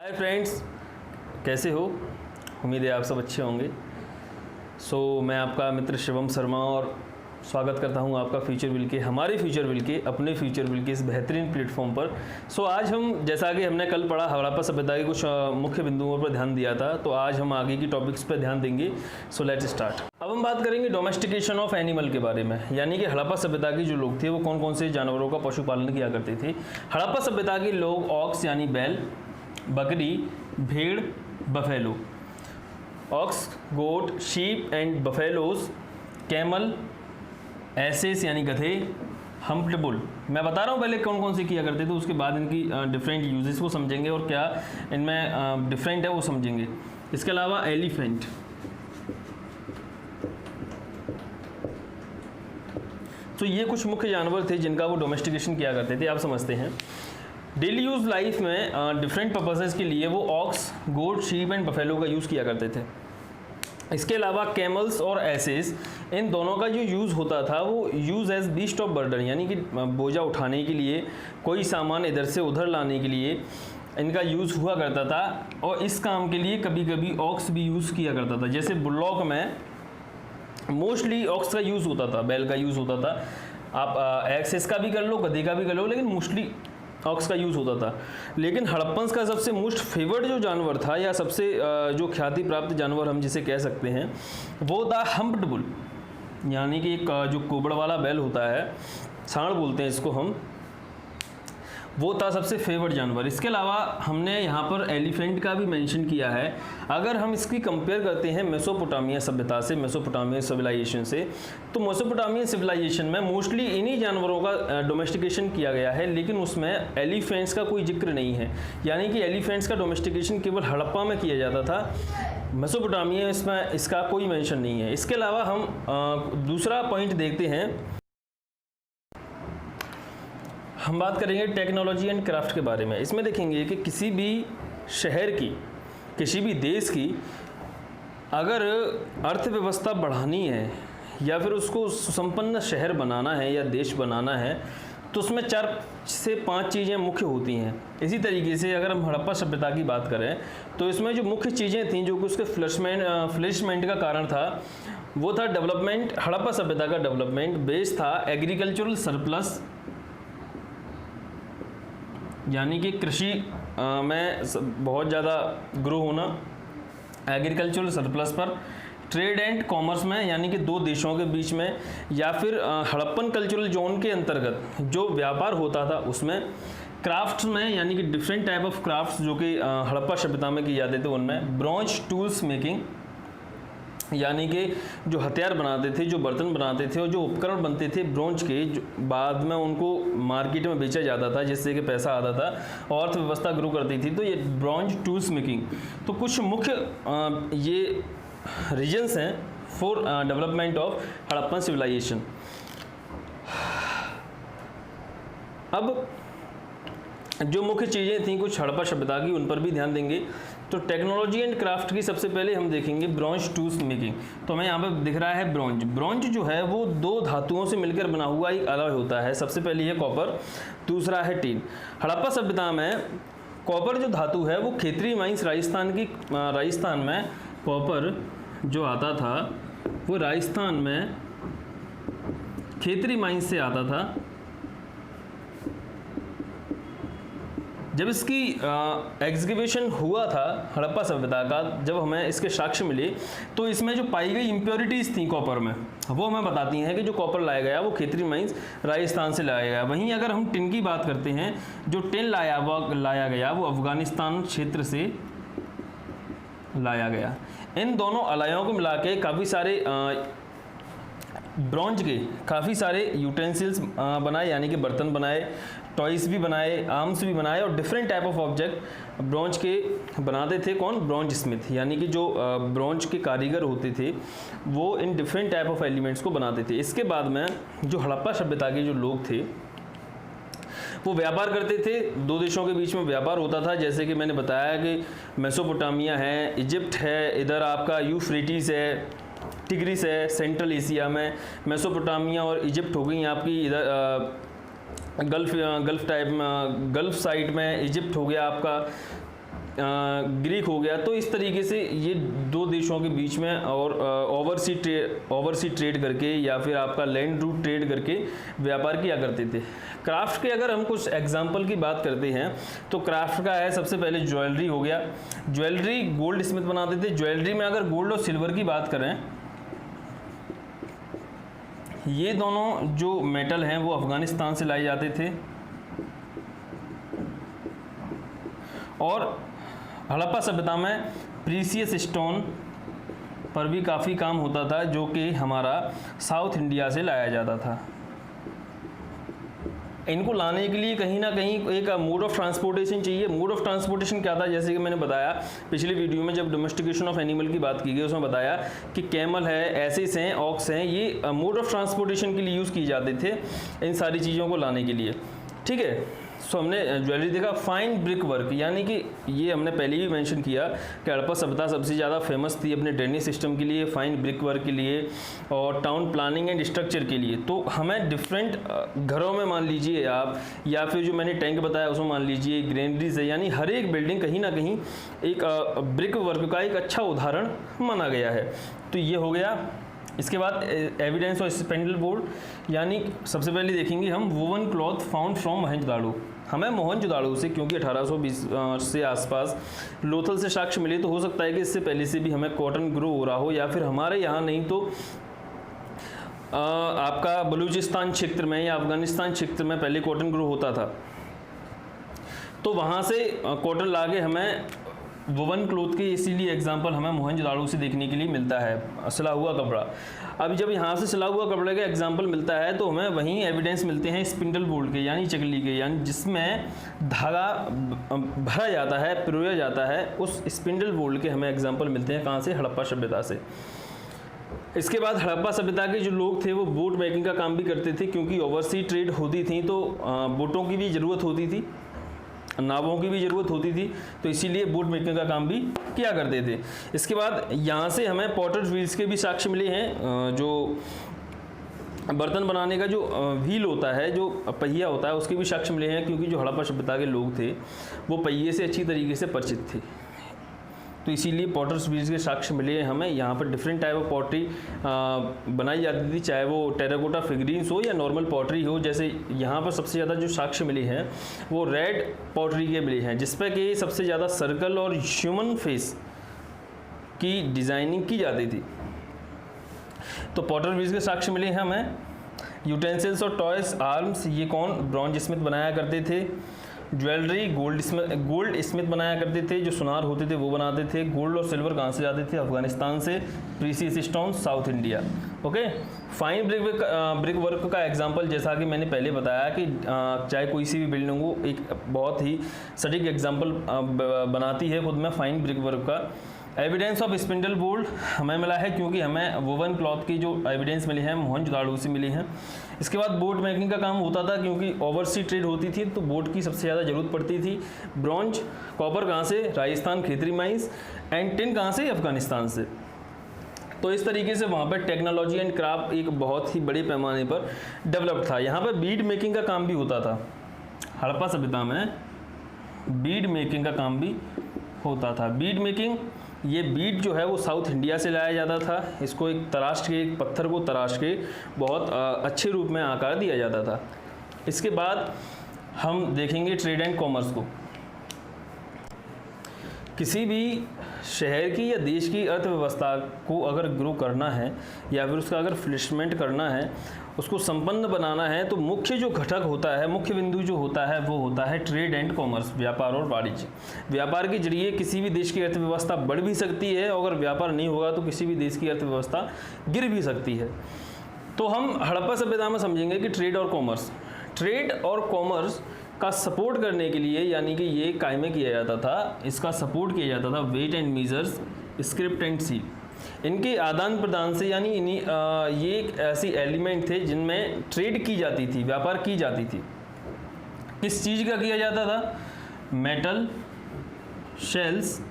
Hi friends, कैसे हो? उम्मीद है आप सब अच्छे होंगे। मैं आपका मित्र शिवम शर्मा और स्वागत करता हूं आपका फ्यूचर विल के हमारे फ्यूचर विल के अपने फ्यूचर विल के इस बेहतरीन प्लेटफॉर्म पर। आज हम जैसा कि हमने कल पढ़ा हड़प्पा सभ्यता के कुछ मुख्य बिंदुओं पर ध्यान दिया था, तो आज हम आगे की टॉपिक्स पर ध्यान देंगे। Let's start. अब हम बात करेंगे डोमेस्टिकेशन ऑफ एनिमल के बारे में, यानी कि हड़प्पा सभ्यता के जो लोग थे वो कौन कौन से जानवरों का पशुपालन किया करते थे। हड़प्पा सभ्यता के लोग ऑक्स यानी बैल, बकरी, भेड़, buffalo, ox, goat, sheep and buffaloes, camel, asses यानी गधे, हम्प्ड बुल। मैं बता रहा हूँ पहले कौन कौन से किया करते थे, उसके बाद इनकी डिफरेंट यूजेस को समझेंगे और क्या इनमें डिफरेंट है वो समझेंगे। इसके अलावा एलिफेंट, तो ये कुछ मुख्य जानवर थे जिनका वो डोमेस्टिकेशन किया करते थे। आप समझते हैं डेली यूज लाइफ में डिफरेंट पर्पसेस के लिए वो ox, goat, sheep and buffalo का यूज़ किया करते थे। इसके अलावा कैमल्स और एसेस, इन दोनों का जो यूज़ होता था वो use as beast of burden, यानी कि बोझा उठाने के लिए, कोई सामान इधर से उधर लाने के लिए इनका यूज़ हुआ करता था। और इस काम के लिए कभी कभी ऑक्स भी यूज़ किया करता था। जैसे बुलॉक में मोस्टली ऑक्स का यूज़ होता था, बैल का यूज़ होता था। आप एसेस का भी कर लो, गधे का भी कर लो, लेकिन मोस्टली ऑक्स का यूज़ होता था। लेकिन हड़प्पन्स का सबसे मोस्ट फेवर्ड जो जानवर था या सबसे जो ख्याति प्राप्त जानवर हम जिसे कह सकते हैं वो था हम्प्ड बुल, यानी कि एक जो कोबड़ वाला बैल होता है, सांड बोलते हैं इसको हम, वो था सबसे फेवर्ड जानवर। इसके अलावा हमने यहाँ पर एलिफेंट का भी मेंशन किया है। अगर हम इसकी कंपेयर करते हैं मेसोपोटामिया सभ्यता से, मेसोपोटामिया सिविलाइजेशन से, तो मेसोपोटामियन सिविलाइजेशन में मोस्टली इन्हीं जानवरों का डोमेस्टिकेशन किया गया है, लेकिन उसमें एलिफेंट्स का कोई जिक्र नहीं है। यानी कि एलिफेंट्स का डोमेस्टिकेशन केवल हड़प्पा में किया जाता था, मेसोपोटामिया इसमें इसका कोई मेंशन नहीं है। इसके अलावा हम दूसरा पॉइंट देखते हैं, हम बात करेंगे टेक्नोलॉजी एंड क्राफ्ट के बारे में। इसमें देखेंगे कि किसी भी शहर की, किसी भी देश की अगर अर्थव्यवस्था बढ़ानी है या फिर उसको सुसंपन्न शहर बनाना है या देश बनाना है, तो उसमें 4 से 5 चीज़ें मुख्य होती हैं। इसी तरीके से अगर हम हड़प्पा सभ्यता की बात करें तो इसमें जो मुख्य चीज़ें थीं जो कि उसके फ्लरिशमेंट का कारण था वो था डेवलपमेंट। हड़प्पा सभ्यता का डेवलपमेंट बेस था एग्रीकल्चरल सरप्लस, यानी कि कृषि में बहुत ज़्यादा ग्रो होना, एग्रीकल्चरल सरप्लस पर, ट्रेड एंड कॉमर्स में, यानी कि 2 देशों के बीच में, या फिर हड़प्पन कल्चरल जोन के अंतर्गत जो व्यापार होता था उसमें, क्राफ्ट्स में, यानी कि डिफरेंट टाइप ऑफ क्राफ्ट्स जो कि हड़प्पा सभ्यता में किए जाते थे उनमें, ब्रॉन्ज टूल्स मेकिंग, यानी कि जो हथियार बनाते थे, जो बर्तन बनाते थे और जो उपकरण बनते थे ब्रॉन्ज के, जो बाद में उनको मार्केट में बेचा जाता था जिससे कि पैसा आता था और अर्थव्यवस्था ग्रो करती थी, तो ये ब्रॉन्ज टूल्स मेकिंग। तो कुछ मुख्य ये रीजन्स हैं for development of Harappan civilisation. अब जो मुख्य चीज़ें थीं कुछ हड़प्पा सभ्यता की, उन पर भी ध्यान देंगे। तो टेक्नोलॉजी एंड क्राफ्ट की सबसे पहले हम देखेंगे ब्रॉन्ज टूल्स मेकिंग। तो हमें यहाँ पर दिख रहा है ब्रॉन्ज। ब्रॉन्ज जो है वो 2 धातुओं से मिलकर बना हुआ एक अलॉय होता है। सबसे पहले है कॉपर, दूसरा है टीन। हड़प्पा सभ्यता में कॉपर जो धातु है वो खेतरी माइंस राजस्थान में कॉपर जो आता था वो राजस्थान में खेतरी माइंस से आता था। जब इसकी एग्जीक्यूशन हुआ था हड़प्पा सभ्यता का, जब हमें इसके साक्ष्य मिले, तो इसमें जो पाई गई इम्प्योरिटीज़ थी कॉपर में वो हमें बताती हैं कि जो कॉपर लाया गया वो खेतरी माइंस राजस्थान से लाया गया। वहीं अगर हम टिन की बात करते हैं, जो टिन लाया गया वो अफगानिस्तान क्षेत्र से लाया गया। इन दोनों अलायों को मिला के काफ़ी सारे ब्रॉन्ज के काफ़ी सारे यूटेंसिल्स बनाए, यानी कि बर्तन बनाए, टॉयज़ भी बनाए, आर्म्स भी बनाए और different type of object bronze के बनाते थे। कौन? ब्रॉन्ज स्मिथ, यानी कि जो ब्रॉन्ज के कारीगर होते थे वो in different type of elements को बनाते थे। इसके बाद में जो हड़प्पा सभ्यता के जो लोग थे वो व्यापार करते थे। 2 देशों के बीच में व्यापार होता था, जैसे कि मैंने बताया कि मेसोपोटामिया है, इजिप्ट है, इधर आपका यूफ्रेटिस है, टिग्रिस है, सेंट्रल एशिया में मेसोपोटामिया और इजिप्ट हो गई आपकी, इधर गल्फ टाइप में, गल्फ साइड में इजिप्ट हो गया आपका, ग्रीक हो गया। तो इस तरीके से ये दो देशों के बीच में और ओवरसी ट्रेड करके या फिर आपका लैंड रूट ट्रेड करके व्यापार किया करते थे। क्राफ्ट के अगर हम कुछ एग्जांपल की बात करते हैं तो क्राफ्ट का है सबसे पहले ज्वेलरी हो गया। ज्वेलरी गोल्ड स्मिथ बनाते थे। ज्वेलरी में अगर गोल्ड और सिल्वर की बात करें, ये दोनों जो मेटल हैं वो अफगानिस्तान से लाए जाते थे। और हड़प्पा सभ्यता में प्रीसियस स्टोन पर भी काफ़ी काम होता था, जो कि हमारा साउथ इंडिया से लाया जाता था। इनको लाने के लिए कहीं ना कहीं एक मोड ऑफ ट्रांसपोर्टेशन चाहिए। मोड ऑफ ट्रांसपोर्टेशन क्या था, जैसे कि मैंने बताया पिछली वीडियो में जब डोमेस्टिकेशन ऑफ एनिमल की बात की गई, उसमें बताया कि कैमल है, एसिस हैं, ऑक्स हैं, ये मोड ऑफ ट्रांसपोर्टेशन के लिए यूज़ किए जाते थे इन सारी चीज़ों को लाने के लिए। ठीक है, सो हमने ज्वेलरी देखा। फाइन ब्रिक वर्क, यानी कि ये हमने पहले ही मेंशन किया कि हड़प्पा सभ्यता सबसे ज़्यादा फेमस थी अपने ड्रेनेज सिस्टम के लिए, फाइन ब्रिक वर्क के लिए और टाउन प्लानिंग एंड स्ट्रक्चर के लिए। तो हमें डिफरेंट घरों में मान लीजिए आप, या फिर जो मैंने टैंक बताया उसमें मान लीजिए ग्रेनरीज है, यानी हर एक बिल्डिंग कहीं ना कहीं एक ब्रिक वर्क का एक अच्छा उदाहरण माना गया है। तो ये हो गया। इसके बाद एविडेंस ऑफ स्पेंडल बोर्ड, यानी सबसे पहले देखेंगे हम woven cloth found from Mohenjodaro. हमें मोहनजोदाड़ो से, क्योंकि 1820 से आसपास लोथल से साक्ष्य मिले, तो हो सकता है कि इससे पहले से भी हमें कॉटन ग्रो हो रहा हो, या फिर हमारे यहाँ नहीं तो आपका बलूचिस्तान क्षेत्र में या अफगानिस्तान क्षेत्र में पहले कॉटन ग्रो होता था। तो वहाँ से कॉटन लाके हमें वोवन क्लोथ के इसीलिए एग्जांपल हमें मोहनजोदाड़ो से देखने के लिए मिलता है, सिला हुआ कपड़ा। अब जब यहाँ से सिला हुआ कपड़े का एग्जांपल मिलता है तो हमें वहीं एविडेंस मिलते हैं स्पिंडल बोर्ड के, यानी चकली के, यानी जिसमें धागा भरा जाता है, पिरोया जाता है, उस स्पिंडल बोर्ड के हमें एग्जांपल मिलते हैं। कहाँ से? हड़प्पा सभ्यता से। इसके बाद हड़प्पा सभ्यता के जो लोग थे वो बोट मेकिंग का काम भी करते थे, क्योंकि ओवरसी ट्रेड होती थी तो बोटों की भी ज़रूरत होती थी, नावों की भी ज़रूरत होती थी, तो इसीलिए बोट मेकिंग का काम भी किया करते थे। इसके बाद यहाँ से हमें पॉटर्स व्हील्स के भी साक्ष्य मिले हैं। जो बर्तन बनाने का जो व्हील होता है, जो पहिया होता है, उसके भी साक्ष्य मिले हैं, क्योंकि जो हड़प्पा सभ्यता के लोग थे वो पहिए से अच्छी तरीके से परिचित थे, तो इसीलिए पॉटर्स व्हील्स के साक्ष्य मिले हैं हमें। यहाँ पर डिफरेंट टाइप ऑफ पॉटरी बनाई जाती थी, चाहे वो टेराकोटा फिगरीन्स हो या नॉर्मल पॉटरी हो। जैसे यहाँ पर सबसे ज़्यादा जो साक्ष्य मिले हैं वो रेड पॉटरी के मिले हैं, जिस पर कि सबसे ज़्यादा सर्कल और ह्यूमन फेस की डिज़ाइनिंग की जाती थी। तो पॉटर व्हील्स के साक्ष्य मिले हैं हमें। यूटेंसिल्स और टॉयस आर्म्स, ये कौन? ब्रॉन्ज स्मिथ बनाया करते थे। ज्वेलरी गोल्ड स्मिथ बनाया करते थे, जो सुनार होते थे वो बनाते थे। गोल्ड और सिल्वर कहाँ से जाते थे? अफगानिस्तान से। Precious stone south India. Okay. Fine brick work का एग्जांपल, जैसा कि मैंने पहले बताया कि चाहे कोई सी भी बिल्डिंग हो, एक बहुत ही सटीक एग्जांपल बनाती है खुद में फाइन ब्रिक वर्क का। एविडेंस ऑफ स्पिंडल बोर्ड हमें मिला है, क्योंकि हमें वोवन क्लॉथ की जो एविडेंस मिले हैं मोहनजोदाड़ो से मिले हैं। इसके बाद बोट मेकिंग का काम होता था, क्योंकि ओवरसी ट्रेड होती थी तो बोट की सबसे ज़्यादा ज़रूरत पड़ती थी। ब्रॉन्ज, कॉपर कहाँ से? Rajasthan Khetri mines. And tin कहाँ से? अफगानिस्तान से। तो इस तरीके से वहाँ पर टेक्नोलॉजी एंड क्राफ्ट एक बहुत ही बड़े पैमाने पर डेवलप था। यहाँ पर बीड मेकिंग का काम भी होता था। हड़प्पा सभ्यता में बीड मेकिंग का काम भी होता था। बीड मेकिंग, ये बीड जो है वो साउथ इंडिया से लाया जाता था। इसको एक तराश के, एक पत्थर को तराश के बहुत अच्छे रूप में आकार दिया जाता था। इसके बाद हम देखेंगे ट्रेड एंड कॉमर्स को। किसी भी शहर की या देश की अर्थव्यवस्था को अगर ग्रो करना है या फिर उसका अगर फ्लरिशमेंट करना है, उसको संपन्न बनाना है, तो मुख्य जो घटक होता है, मुख्य बिंदु जो होता है वो होता है ट्रेड एंड कॉमर्स, व्यापार और वाणिज्य। व्यापार के जरिए किसी भी देश की अर्थव्यवस्था बढ़ भी सकती है, और अगर व्यापार नहीं होगा तो किसी भी देश की अर्थव्यवस्था गिर भी सकती है। तो हम हड़प्पा सभ्यता में समझेंगे कि ट्रेड और कॉमर्स का सपोर्ट करने के लिए, यानी कि ये कायमे किया जाता था, इसका सपोर्ट किया जाता था weight and measures, script and seal, इनके आदान प्रदान से। यानी ये एक ऐसी एलिमेंट थे जिनमें ट्रेड की जाती थी, व्यापार की जाती थी। किस चीज़ का किया जाता था? Metal, shells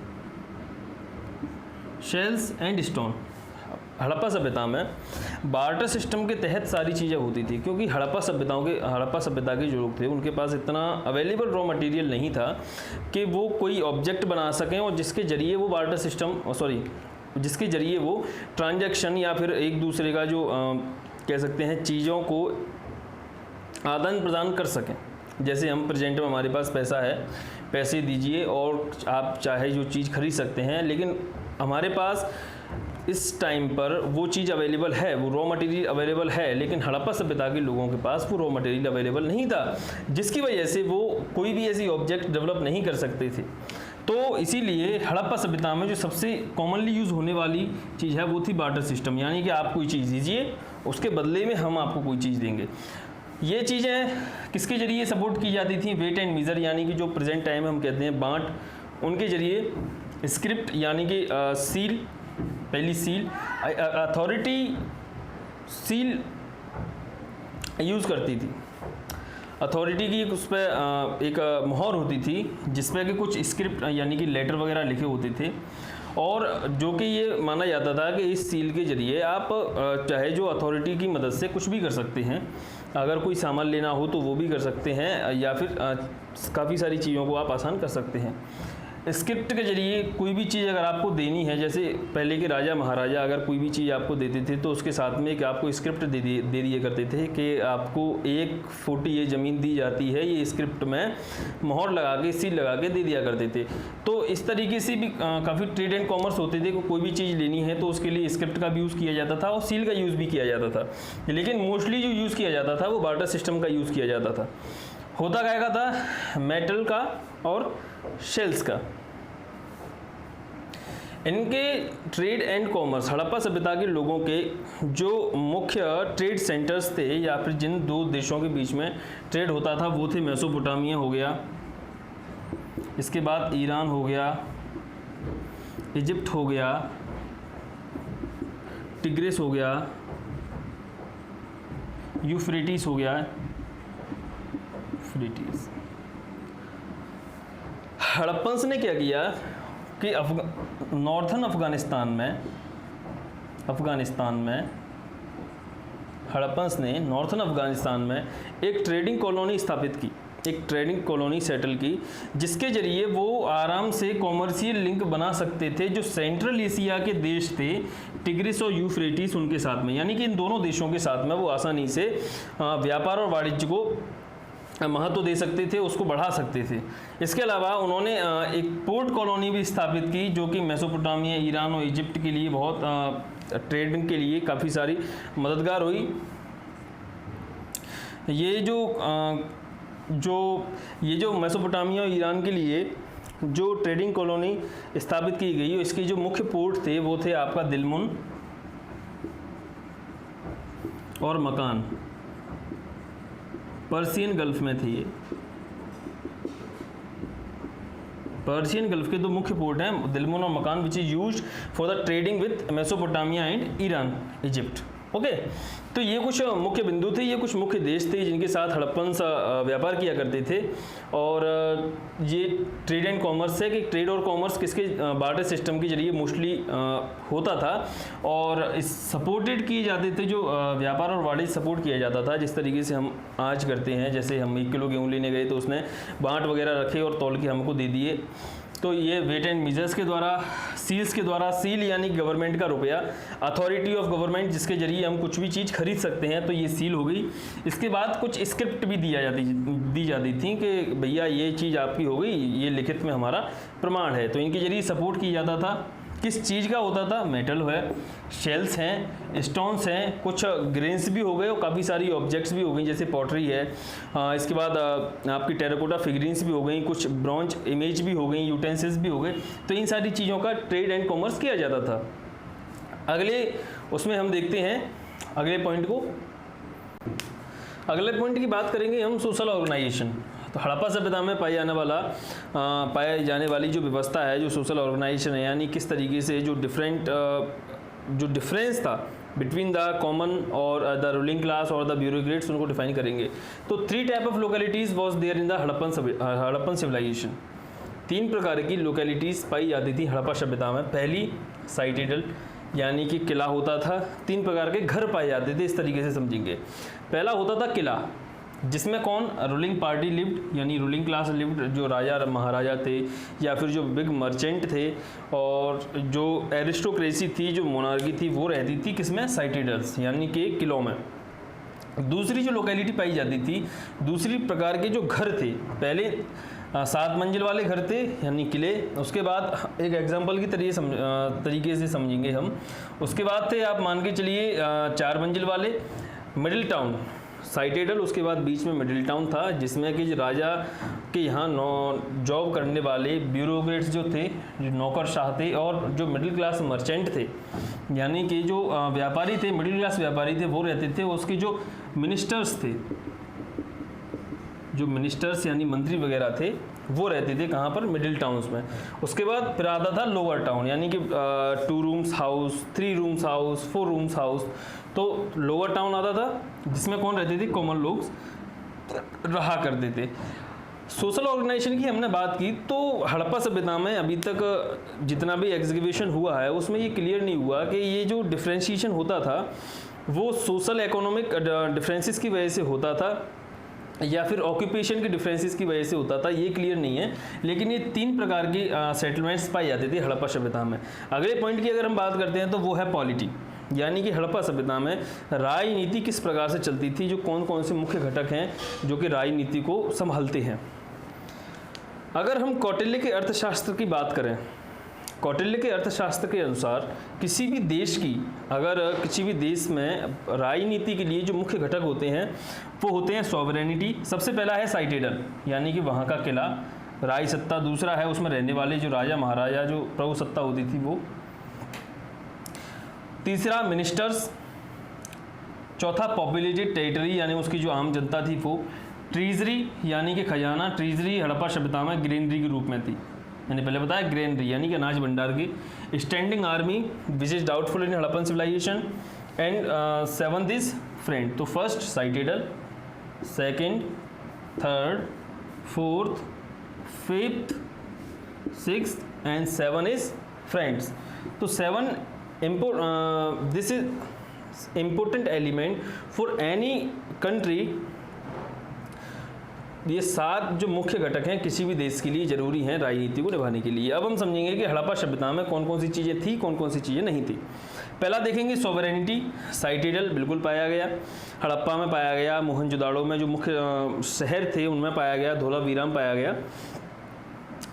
and stone. Harappa सभ्यता में बार्टर सिस्टम के तहत सारी चीज़ें होती थी, क्योंकि हड़प्पा सभ्यता के जो लोग थे उनके पास इतना अवेलेबल रॉ मटेरियल नहीं था कि वो कोई ऑब्जेक्ट बना सकें और जिसके ज़रिए वो बार्टर सिस्टम जिसके ज़रिए वो ट्रांजैक्शन या फिर एक दूसरे का जो कह सकते हैं चीज़ों को आदान प्रदान कर सकें। जैसे हम प्रेजेंट में हमारे पास पैसा है, पैसे दीजिए और आप चाहे जो चीज़ खरीद सकते हैं, लेकिन हमारे पास इस टाइम पर वो चीज़ अवेलेबल है, वो रॉ मटेरियल अवेलेबल है, लेकिन हड़प्पा सभ्यता के लोगों के पास वो रॉ मटेरियल अवेलेबल नहीं था, जिसकी वजह से वो कोई भी ऐसी ऑब्जेक्ट डेवलप नहीं कर सकते थे। तो इसीलिए हड़प्पा सभ्यता में जो सबसे कॉमनली यूज़ होने वाली चीज़ है वो थी बार्टर सिस्टम, यानी कि आप कोई चीज़ दीजिए, उसके बदले में हम आपको कोई चीज़ देंगे। ये चीज़ें किसके ज़रिए सपोर्ट की जाती थी? वेट एंड मीज़र, यानी कि जो प्रेजेंट टाइम हम कहते हैं बांट, उनके ज़रिए स्क्रिप्ट यानी कि सील, पहली सील अथॉरिटी सील यूज़ करती थी। अथॉरिटी की उस पर एक मोहर होती थी जिस पे कि कुछ स्क्रिप्ट यानी कि लेटर वगैरह लिखे होते थे, और जो कि ये माना जाता था कि इस सील के ज़रिए आप चाहे जो अथॉरिटी की मदद से कुछ भी कर सकते हैं। अगर कोई सामान लेना हो तो वो भी कर सकते हैं, या फिर काफ़ी सारी चीज़ों को आप आसान कर सकते हैं। स्क्रिप्ट के ज़रिए कोई भी चीज़ अगर आपको देनी है, जैसे पहले के राजा महाराजा अगर कोई भी चीज़ आपको देते थे तो उसके साथ में एक आपको स्क्रिप्ट दे दिए करते थे कि आपको 1 फुट ये ज़मीन दी जाती है, ये स्क्रिप्ट में मोहर लगा के सील लगा के दे दिया करते थे। तो इस तरीके से भी काफ़ी ट्रेड एंड कॉमर्स होते थे। कोई भी चीज़ लेनी है तो उसके लिए स्क्रिप्ट का भी यूज़ किया जाता था और सील का यूज़ भी किया जाता था, लेकिन मोस्टली जो यूज़ किया जाता था वो बार्टर सिस्टम का यूज़ किया जाता था। होता क्या का था? मेटल का और शेल्स का। इनके ट्रेड एंड कॉमर्स, हड़प्पा सभ्यता के लोगों के जो मुख्य ट्रेड सेंटर्स थे या फिर जिन 2 देशों के बीच में ट्रेड होता था वो थे मेसोपोटामिया हो गया, इसके बाद ईरान हो गया, इजिप्ट हो गया, टिग्रिस हो गया, यूफ्रेटिस हो गया, यूफ्रेटिस। हड़प्पन्स ने क्या किया कि नॉर्थन अफगानिस्तान में हड़प्पन्स ने नॉर्थन अफगानिस्तान में एक ट्रेडिंग कॉलोनी स्थापित की, एक ट्रेडिंग कॉलोनी सेटल की, जिसके ज़रिए वो आराम से कॉमर्शियल लिंक बना सकते थे जो सेंट्रल एशिया के देश थे, टिग्रिस और यूफ्रेटिस उनके साथ में, यानी कि इन दोनों देशों के साथ में वो आसानी से व्यापार और वाणिज्य को महत्व दे सकते थे, उसको बढ़ा सकते थे। इसके अलावा उन्होंने एक पोर्ट कॉलोनी भी स्थापित की जो कि मेसोपोटामिया, ईरान और इजिप्ट के लिए बहुत ट्रेडिंग के लिए काफ़ी सारी मददगार हुई। ये जो मेसोपोटामिया और ईरान के लिए जो ट्रेडिंग कॉलोनी स्थापित की गई, इसके जो मुख्य पोर्ट थे वो थे आपका दिलमुन और मकान, पर्शियन गल्फ में थे। ये पर्शियन गल्फ के 2 मुख्य पोर्ट हैं, दिलमुन और मकान, which is used for the trading with Mesopotamia and Iran, Egypt. Okay, तो ये कुछ मुख्य बिंदु थे, ये कुछ मुख्य देश थे जिनके साथ हड़प्पन्स व्यापार किया करते थे। और ये ट्रेड एंड कॉमर्स है कि ट्रेड और कॉमर्स किसके बार्टर सिस्टम के जरिए मोस्टली होता था, और इस सपोर्टेड किए जाते थे, जो व्यापार और वाणिज्य सपोर्ट किया जाता था जिस तरीके से हम आज करते हैं। जैसे हम 1 किलो गेहूँ लेने गए तो उसने बांट वगैरह रखे और तौल के हमको दे दिए। तो ये वेट एंड मीजर्स के द्वारा, सील्स के द्वारा, सील यानी गवर्नमेंट का रुपया, अथॉरिटी ऑफ गवर्नमेंट जिसके जरिए हम कुछ भी चीज़ खरीद सकते हैं, तो ये सील हो गई। इसके बाद कुछ स्क्रिप्ट भी दी जाती थी कि भैया ये चीज़ आपकी हो गई, ये लिखित में हमारा प्रमाण है। तो इनके जरिए सपोर्ट किया जाता था। किस चीज़ का होता था? मेटल है, शेल्स हैं, स्टोन्स हैं, कुछ ग्रेन्स भी हो गए और काफ़ी सारी ऑब्जेक्ट्स भी हो गई जैसे पॉटरी है। इसके बाद आपकी टेराकोटा फिगरीन्स भी हो गई, कुछ ब्रॉन्ज इमेज भी हो गई, यूटेंसिल्स भी हो गए। तो इन सारी चीज़ों का ट्रेड एंड कॉमर्स किया जाता था। अगले उसमें हम देखते हैं अगले पॉइंट को। अगले पॉइंट की बात करेंगे हम सोशल ऑर्गेनाइजेशन। तो हड़प्पा सभ्यता में पाई जाने वाली जो व्यवस्था है, जो सोशल ऑर्गेनाइजेशन है, यानी किस तरीके से जो डिफरेंस था बिटवीन द कॉमन और द रूलिंग क्लास और द ब्यूरोक्रेट्स, उनको डिफाइन करेंगे। तो 3 type of localities was there in the Harappan civilisation. 3 प्रकार की लोकेलिटीज़ पाई जाती थी हड़प्पा सभ्यता में। पहली साइटेडल, यानी कि किला होता था, 3 प्रकार के घर पाए जाते थे, इस तरीके से समझेंगे। पहला होता था किला, जिसमें कौन, रूलिंग पार्टी लिव्ड, यानी रूलिंग क्लास लिव्ड, जो राजा महाराजा थे या फिर जो बिग मर्चेंट थे, और जो एरिस्टोक्रेसी थी, जो मोनार्की थी, वो रहती थी किसमें, साइटेडल्स यानी कि किलों में। दूसरी जो लोकेलिटी पाई जाती थी, दूसरी प्रकार के जो घर थे, पहले 7 मंजिल वाले घर थे यानी किले, उसके बाद एक एग्जांपल की तरीके से समझेंगे हम, उसके बाद थे आप मान के चलिए 4 मंजिल वाले मिडिल टाउन साइटेडल, उसके बाद बीच में मिडिल टाउन था, जिसमें कि राजा के यहाँ जॉब करने वाले ब्यूरोक्रेट्स जो थे, जो नौकरशाह थे, और जो मिडिल क्लास मर्चेंट थे यानी कि जो व्यापारी थे, मिडिल क्लास व्यापारी थे, वो रहते थे। उसके जो मिनिस्टर्स थे, जो मिनिस्टर्स यानी मंत्री वगैरह थे, वो रहते थे कहाँ पर, मिडिल टाउन्स में। उसके बाद फिर आता था लोअर टाउन, यानी कि 2 rooms house, 3 rooms house, 4 rooms house. तो लोअर टाउन आता था, जिसमें कौन रहते थे, कॉमन लोग रहा करते थे। सोशल ऑर्गेनाइजेशन की हमने बात की, तो हड़प्पा सभ्यता में अभी तक जितना भी एग्जीक्यूशन हुआ है, उसमें ये क्लियर नहीं हुआ कि ये जो डिफ्रेंशिएशन होता था वो सोशल इकोनॉमिक डिफरेंसेस की वजह से होता था या फिर ऑक्यूपेशन के डिफरेंसेस की वजह से होता था, ये क्लियर नहीं है। लेकिन ये 3 प्रकार की सेटलमेंट्स पाई जाती थी हड़प्पा सभ्यता में। अगले पॉइंट की अगर हम बात करते हैं तो वो है पॉलिटी, यानी कि हड़प्पा सभ्यता में राजनीति किस प्रकार से चलती थी, जो कौन कौन से मुख्य घटक हैं जो कि राजनीति को संभालते हैं। अगर हम कौटिल्य के अर्थशास्त्र की बात करें, कौटिल्य के अर्थशास्त्र के अनुसार किसी भी देश की, अगर किसी भी देश में राजनीति के लिए जो मुख्य घटक होते हैं वो होते हैं सॉवरेनिटी, सबसे पहला है साइटेडल यानी कि वहाँ का किला, राज सत्ता, दूसरा है उसमें रहने वाले जो राजा महाराजा, जो प्रभु सत्ता होती थी वो, तीसरा मिनिस्टर्स, चौथा पॉपुलेटेड टेरिटरी यानी उसकी जो आम जनता थी वो, ट्रीजरी यानी कि खजाना, ट्रीजरी हड़प्पा सभ्यता में ग्रेनरी के रूप में थी, मैंने पहले बताया ग्रेनरी यानी कि अनाज भंडार की, standing army which is doubtful in Harappan civilisation, and 7th is friend. तो first citadel, second, third, fourth, 5th, 6th and 7 is friends. तो 7 this is important element for any country. ये 7 जो मुख्य घटक हैं किसी भी देश के लिए जरूरी हैं राजनीति को निभाने के लिए। अब हम समझेंगे कि हड़प्पा सभ्यता में कौन कौन सी चीज़ें थी, कौन कौन सी चीज़ें नहीं थी। पहला देखेंगे सॉवरेनिटी, साइटेडल बिल्कुल पाया गया, हड़प्पा में पाया गया, मोहनजोदाड़ो में जो मुख्य शहर थे उनमें पाया गया, धोलावीराम पाया गया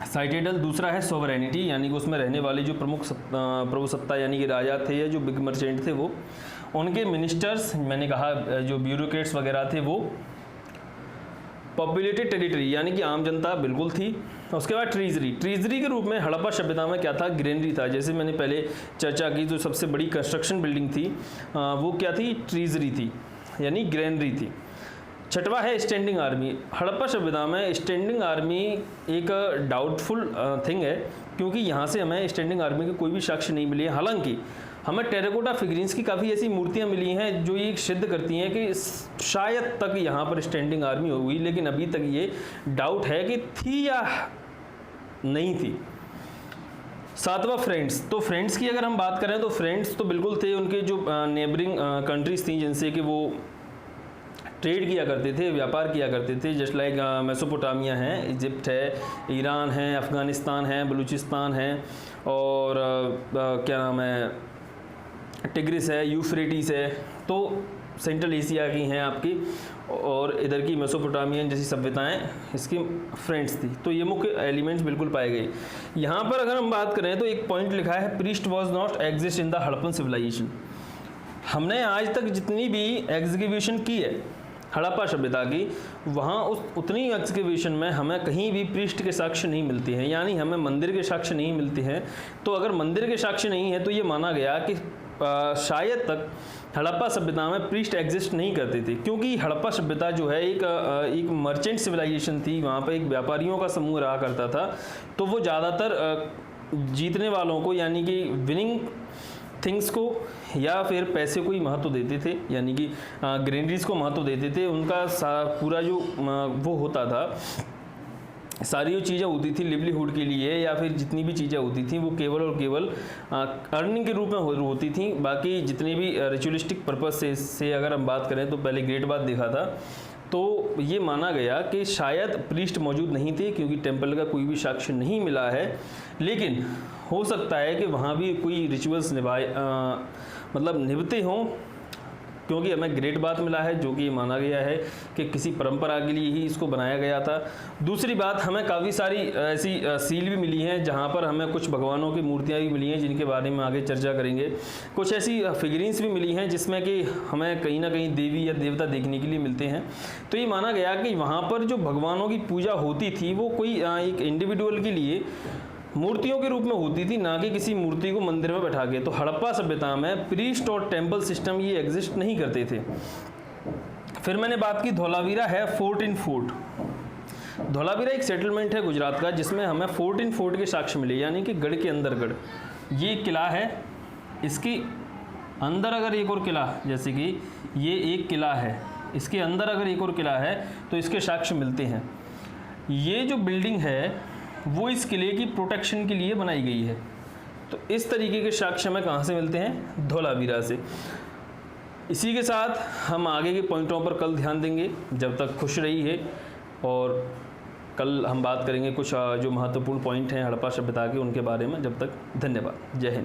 साइटेडल। दूसरा है सॉवरेनिटी यानी कि उसमें रहने वाले जो प्रभु सत्ता यानी कि राजा थे या जो बिग मर्चेंट थे वो, उनके मिनिस्टर्स, मैंने कहा जो ब्यूरोक्रेट्स वगैरह थे वो, पॉपुलेटेड टेरिटरी यानी कि आम जनता बिल्कुल थी। उसके बाद ट्रीजरी, ट्रीजरी के रूप में हड़प्पा सभ्यता में क्या था, ग्रेनरी था। जैसे मैंने पहले चर्चा की, जो सबसे बड़ी कंस्ट्रक्शन बिल्डिंग थी वो क्या थी, ट्रीजरी थी यानी ग्रेनरी थी। छठवा है स्टैंडिंग आर्मी। हड़प्पा सभ्यता में स्टैंडिंग आर्मी एक डाउटफुल थिंग है, क्योंकि यहाँ से हमें स्टैंडिंग आर्मी के कोई भी साक्ष्य नहीं मिले। हालांकि हमें टेराकोटा फिगरीन्स की काफ़ी ऐसी मूर्तियाँ मिली हैं जो ये सिद्ध करती हैं कि शायद तक यहाँ पर स्टैंडिंग आर्मी हुई, लेकिन अभी तक ये डाउट है कि थी या नहीं थी। 7वां फ्रेंड्स। तो फ्रेंड्स की अगर हम बात करें तो फ्रेंड्स तो बिल्कुल थे, उनके जो नेबरिंग कंट्रीज थी जिनसे कि वो ट्रेड किया करते थे, व्यापार किया करते थे, जस्ट लाइक मेसोपोटामिया है, इजिप्ट है, ईरान है, अफ़गानिस्तान है, बलूचिस्तान है, और क्या नाम है, टिग्रिस है, यूफ्रेटिस है। तो सेंट्रल एशिया की हैं आपकी, और इधर की मेसोपोटामियन जैसी सभ्यताएं इसकी फ्रेंड्स थी। तो ये मुख्य एलिमेंट्स बिल्कुल पाए गए। यहाँ पर अगर हम बात करें तो एक पॉइंट लिखा है, priest was not exist in the Harappan civilisation. हमने आज तक जितनी भी एग्जीक्यूशन की है हड़प्पा सभ्यता की, वहाँ उतनी एक्सकेवेशन में हमें कहीं भी पृष्ठ के साक्ष्य नहीं मिलते हैं, यानी हमें मंदिर के साक्ष्य नहीं मिलते हैं। तो अगर मंदिर के साक्ष्य नहीं है तो ये माना गया कि शायद तक हड़प्पा सभ्यता में पृष्ठ एग्जिस्ट नहीं करते थे, क्योंकि हड़प्पा सभ्यता जो है एक मर्चेंट सिविलाइजेशन थी, वहाँ पर एक व्यापारियों का समूह रहा करता था। तो वो ज़्यादातर जीतने वालों को यानी कि विनिंग थिंग्स को या फिर पैसे को ही महत्व देते थे, यानी कि ग्रेनरीज को महत्व देते थे। उनका पूरा जो वो होता था सारी जो चीज़ें होती थी लिवलीहुड के लिए या फिर जितनी भी चीज़ें होती थी वो केवल और केवल अर्निंग के रूप में होती थी। बाकी जितनी भी रिचुअलिस्टिक पर्पस से अगर हम बात करें तो पहले ग्रेट बात देखा था, तो ये माना गया कि शायद प्रीस्ट मौजूद नहीं थे क्योंकि टेंपल का कोई भी साक्ष्य नहीं मिला है, लेकिन हो सकता है कि वहाँ भी कोई रिचुअल्स निभते हों, क्योंकि हमें ग्रेट बात मिला है जो कि ये माना गया है कि किसी परंपरा के लिए ही इसको बनाया गया था। दूसरी बात, हमें काफ़ी सारी ऐसी सील भी मिली हैं जहाँ पर हमें कुछ भगवानों की मूर्तियाँ भी मिली हैं जिनके बारे में आगे चर्चा करेंगे। कुछ ऐसी फिगरिन्स भी मिली हैं जिसमें कि हमें कहीं ना कहीं देवी या देवता देखने के लिए मिलते हैं। तो ये माना गया कि वहाँ पर जो भगवानों की पूजा होती थी वो कोई एक इंडिविजुअल के लिए मूर्तियों के रूप में होती थी, ना कि किसी मूर्ति को मंदिर में बैठा के। तो हड़प्पा सभ्यता में प्रीस्ट और टेंपल सिस्टम ये एग्जिस्ट नहीं करते थे। फिर मैंने बात की धोलावीरा है फोर्ट इन फोर्ट। धोलावीरा एक सेटलमेंट है गुजरात का जिसमें हमें फोर्ट इन फोर्ट के साक्ष्य मिले, यानी कि गढ़ के अंदर गढ़। ये किला है, इसके अंदर अगर एक और किला, जैसे कि ये एक किला है, इसके अंदर अगर एक और किला है तो इसके साक्ष्य मिलते हैं। ये जो बिल्डिंग है वो इस किले की प्रोटेक्शन के लिए बनाई गई है। तो इस तरीके के साक्ष्य हमें कहाँ से मिलते हैं? धोलावीरा से। इसी के साथ हम आगे के पॉइंटों पर कल ध्यान देंगे। जब तक खुश रहिए, और कल हम बात करेंगे कुछ जो महत्वपूर्ण पॉइंट हैं हड़प्पा सभ्यता के, उनके बारे में। जब तक धन्यवाद, जय हिंद।